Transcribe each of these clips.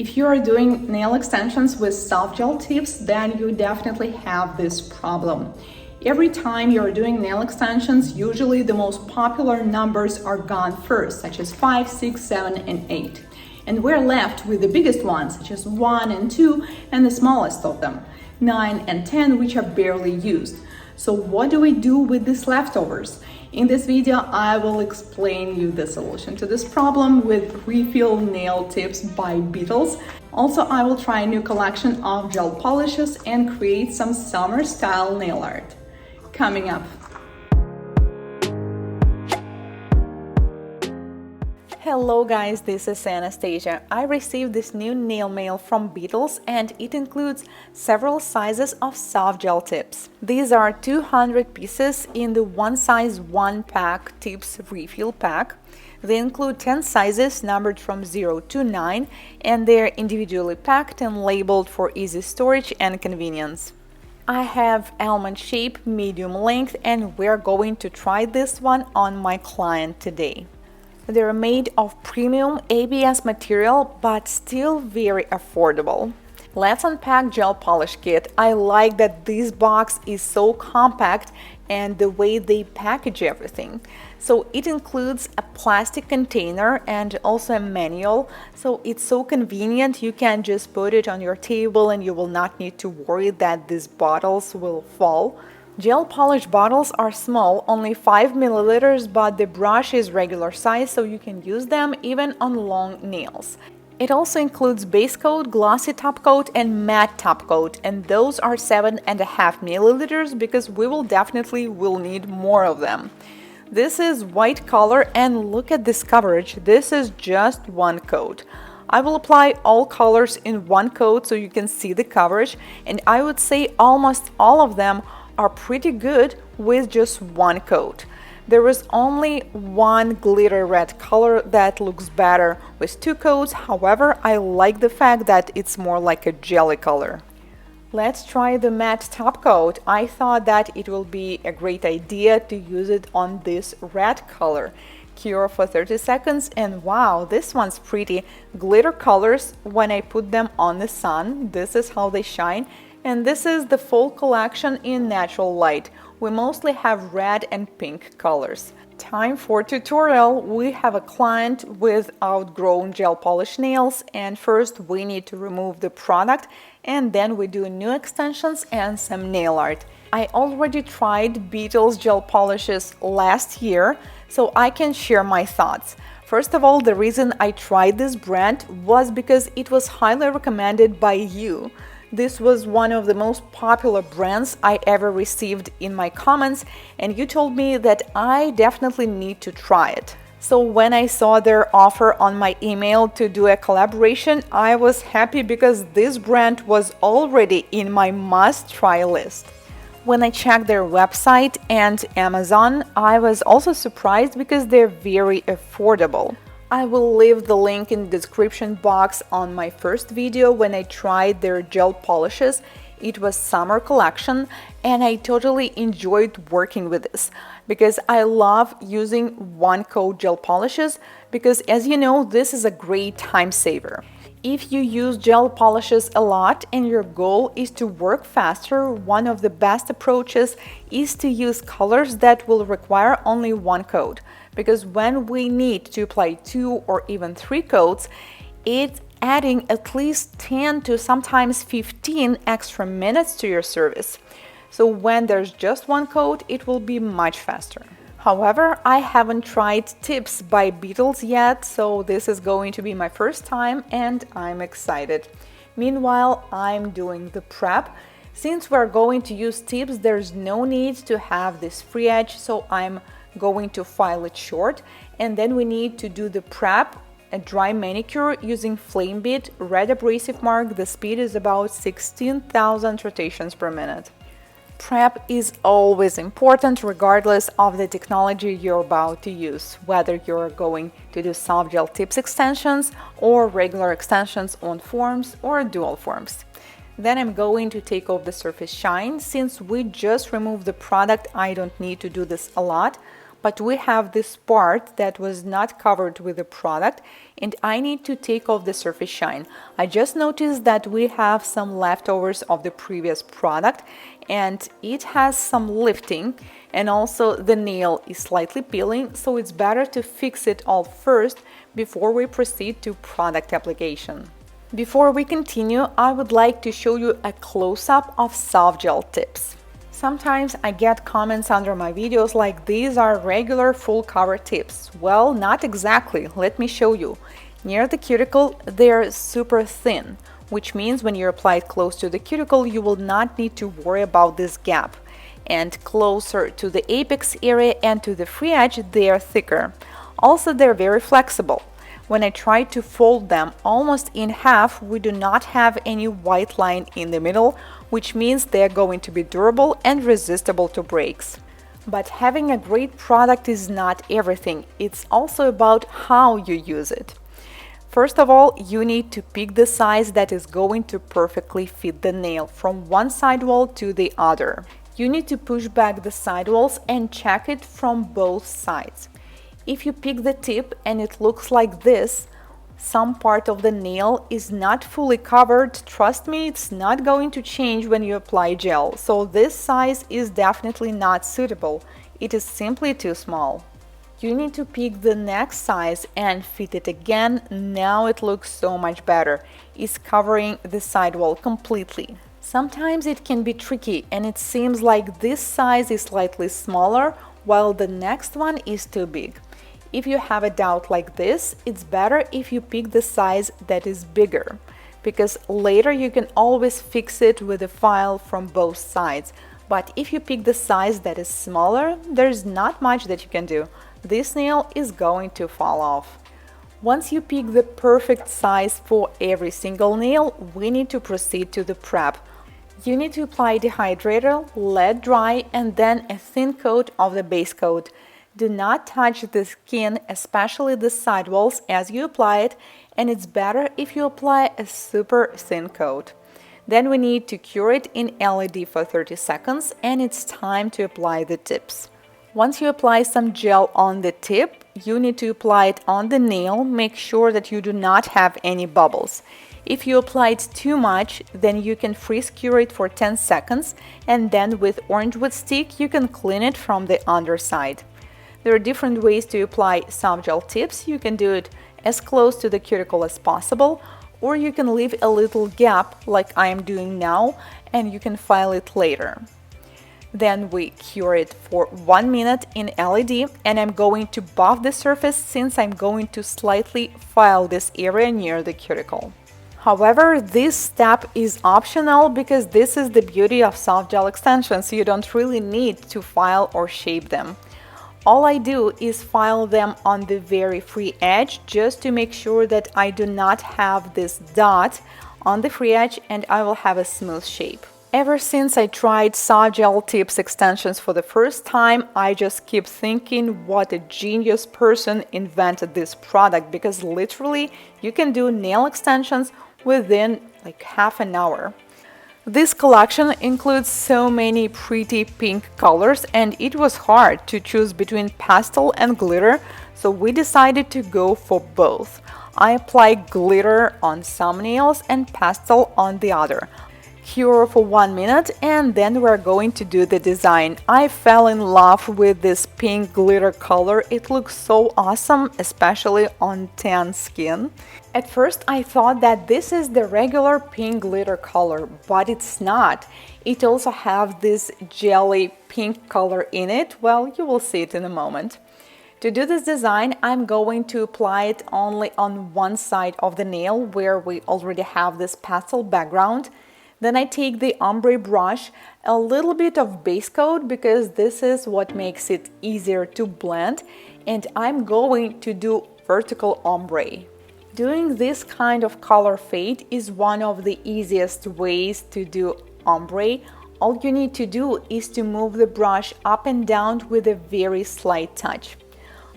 If you are doing nail extensions with soft gel tips, then you definitely have this problem. Every time you're doing nail extensions, usually the most popular numbers are gone first, such as 5, 6, 7, and 8. And we're left with the biggest ones, such as 1 and 2, and the smallest of them, 9 and 10, which are barely used. So what do we do with these leftovers? In this video, I will explain you the solution to this problem with refill nail tips by Beetles. Also, I will try a new collection of gel polishes and create some summer style nail art. Coming up. Hello guys, this is Anastasia. I received this new nail mail from Beetles and it includes several sizes of soft gel tips. These are 200 pieces in the one size one pack tips refill pack. They include 10 sizes numbered from 0 to 9 and they're individually packed and labeled for easy storage and convenience. I have almond shape, medium length, and we're going to try this one on my client today. They're made of premium ABS material, but still very affordable. Let's unpack gel polish kit. I like that this box is so compact and the way they package everything. So it includes a plastic container and also a manual. So it's so convenient. You can just put it on your table and you will not need to worry that these bottles will fall. Gel polish bottles are small, only 5 milliliters, but the brush is regular size, so you can use them even on long nails. It also includes base coat, glossy top coat, and matte top coat, and those are 7.5 milliliters because we will definitely need more of them. This is white color, and look at this coverage. This is just one coat. I will apply all colors in one coat so you can see the coverage, and I would say almost all of them are pretty good with just one coat. There is only one glitter red color that looks better with two coats. However, I like the fact that it's more like a jelly color. Let's try the matte top coat. I thought that it will be a great idea to use it on this red color. Cure for 30 seconds, and wow, this one's pretty. Glitter colors when I put them on the sun. This is how they shine. And this is the full collection in natural light. We mostly have red and pink colors. Time for tutorial. We have a client with outgrown gel polish nails, and first we need to remove the product and then we do new extensions and some nail art. I already tried Beetles gel polishes last year, so I can share my thoughts. First of all, the reason I tried this brand was because it was highly recommended by you. This was one of the most popular brands I ever received in my comments, and you told me that I definitely need to try it. So when I saw their offer on my email to do a collaboration, I was happy because this brand was already in my must-try list. When I checked their website and Amazon, I was also surprised because they're very affordable. I will leave the link in the description box on my first video when I tried their gel polishes. It was summer collection and I totally enjoyed working with this because I love using one coat gel polishes because, as you know, this is a great time saver. If you use gel polishes a lot and your goal is to work faster, one of the best approaches is to use colors that will require only one coat. Because when we need to apply 2 or even 3 coats, it's adding at least 10 to sometimes 15 extra minutes to your service. So when there's just one coat, it will be much faster. However, I haven't tried tips by Beetles yet, so this is going to be my first time and I'm excited. Meanwhile, I'm doing the prep. Since we're going to use tips, there's no need to have this free edge, so I'm going to file it short, and then we need to do the prep, a dry manicure using flame bead, red abrasive mark. The speed is about 16,000 rotations per minute. Prep is always important regardless of the technology you're about to use, whether you're going to do soft gel tips extensions or regular extensions on forms or dual forms. Then I'm going to take off the surface shine. Since we just removed the product, I don't need to do this a lot. but we have this part that was not covered with the product and I need to take off the surface shine. I just noticed that we have some leftovers of the previous product and it has some lifting, and also the nail is slightly peeling, so it's better to fix it all first before we proceed to product application. Before we continue, I would like to show you a close-up of soft gel tips. Sometimes I get comments under my videos like these are regular full cover tips. Well, not exactly. Let me show you. Near the cuticle, they're super thin, which means when you apply it close to the cuticle, you will not need to worry about this gap. And closer to the apex area and to the free edge, they are thicker. Also, they're very flexible. When I try to fold them almost in half, we do not have any white line in the middle, which means they're going to be durable and resistible to breaks. But having a great product is not everything. It's also about how you use it. First of all, you need to pick the size that is going to perfectly fit the nail from one sidewall to the other. You need to push back the sidewalls and check it from both sides. If you pick the tip and it looks like this, some part of the nail is not fully covered, trust me, it's not going to change when you apply gel. So this size is definitely not suitable. It is simply too small. You need to pick the next size and fit it again. Now it looks so much better. It's covering the sidewall completely. Sometimes it can be tricky and it seems like this size is slightly smaller while the next one is too big. If you have a doubt like this, it's better if you pick the size that is bigger, because later you can always fix it with a file from both sides. But if you pick the size that is smaller, there's not much that you can do. This nail is going to fall off. Once you pick the perfect size for every single nail, we need to proceed to the prep. You need to apply dehydrator, let dry, and then a thin coat of the base coat. Do not touch the skin, especially the sidewalls, as you apply it, and it's better if you apply a super thin coat. Then we need to cure it in LED for 30 seconds, and it's time to apply the tips. Once you apply some gel on the tip, you need to apply it on the nail. Make sure that you do not have any bubbles. If you apply it too much, then you can freeze cure it for 10 seconds, and then with orange wood stick you can clean it from the underside. There are different ways to apply soft gel tips. You can do it as close to the cuticle as possible, or you can leave a little gap like I am doing now, and you can file it later. Then we cure it for 1 minute in LED, and I'm going to buff the surface since I'm going to slightly file this area near the cuticle. However, this step is optional because this is the beauty of soft gel extensions. You don't really need to file or shape them. All I do is file them on the very free edge just to make sure that I do not have this dot on the free edge and I will have a smooth shape. Ever since I tried soft gel tips extensions for the first time, I just keep thinking what a genius person invented this product, because literally you can do nail extensions within like half an hour. This collection includes so many pretty pink colors and it was hard to choose between pastel and glitter, so we decided to go for both. I applied glitter on some nails and pastel on the other. Cure for 1 minute and then we're going to do the design. I fell in love with this pink glitter color. It looks so awesome, especially on tan skin. At first I thought that this is the regular pink glitter color, but it's not. It also has this jelly pink color in it. Well, you will see it in a moment. To do this design, I'm going to apply it only on one side of the nail where we already have this pastel background. Then I take the ombre brush, a little bit of base coat because this is what makes it easier to blend, and I'm going to do vertical ombre. Doing this kind of color fade is one of the easiest ways to do ombre. All you need to do is to move the brush up and down with a very slight touch.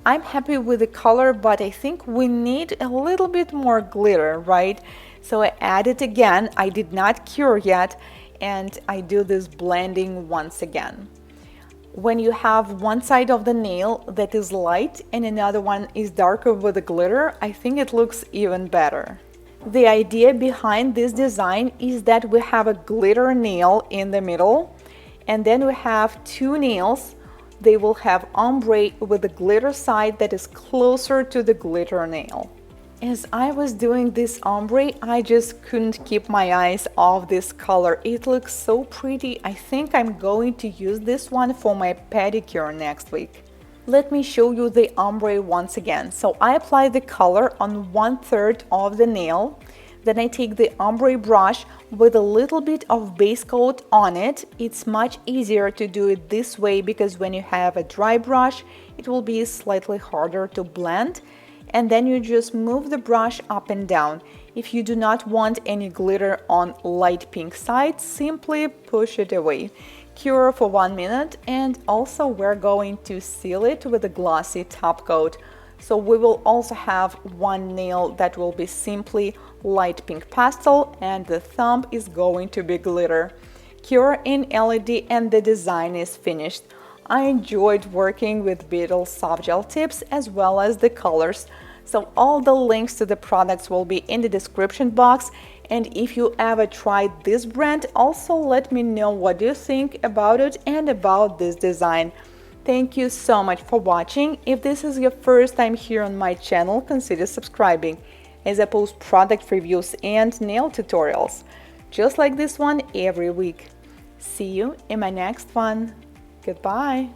I'm happy with the color, but I think we need a little bit more glitter, right? So I add it again. I did not cure yet, and I do this blending once again. when you have one side of the nail that is light and another one is darker with the glitter, I think it looks even better. The idea behind this design is that we have a glitter nail in the middle, and then we have two nails. They will have ombre with the glitter side that is closer to the glitter nail. As I was doing this ombre, I just couldn't keep my eyes off this color. It looks so pretty. I think I'm going to use this one for my pedicure next week. Let me show you the ombre once again. So I apply the color on 1/3 of the nail. Then I take the ombre brush with a little bit of base coat on it. It's much easier to do it this way because when you have a dry brush, it will be slightly harder to blend. And then you just move the brush up and down. If you do not want any glitter on light pink side, simply push it away. Cure for 1 minute, and also we're going to seal it with a glossy top coat. So we will also have one nail that will be simply light pink pastel, and the thumb is going to be glitter. Cure in LED, and the design is finished. I enjoyed working with Beetles soft gel tips as well as the colors. So all the links to the products will be in the description box. And if you ever tried this brand, also let me know what you think about it and about this design. Thank you so much for watching. If this is your first time here on my channel, consider subscribing, as I post product reviews and nail tutorials, just like this one every week. See you in my next one. Goodbye.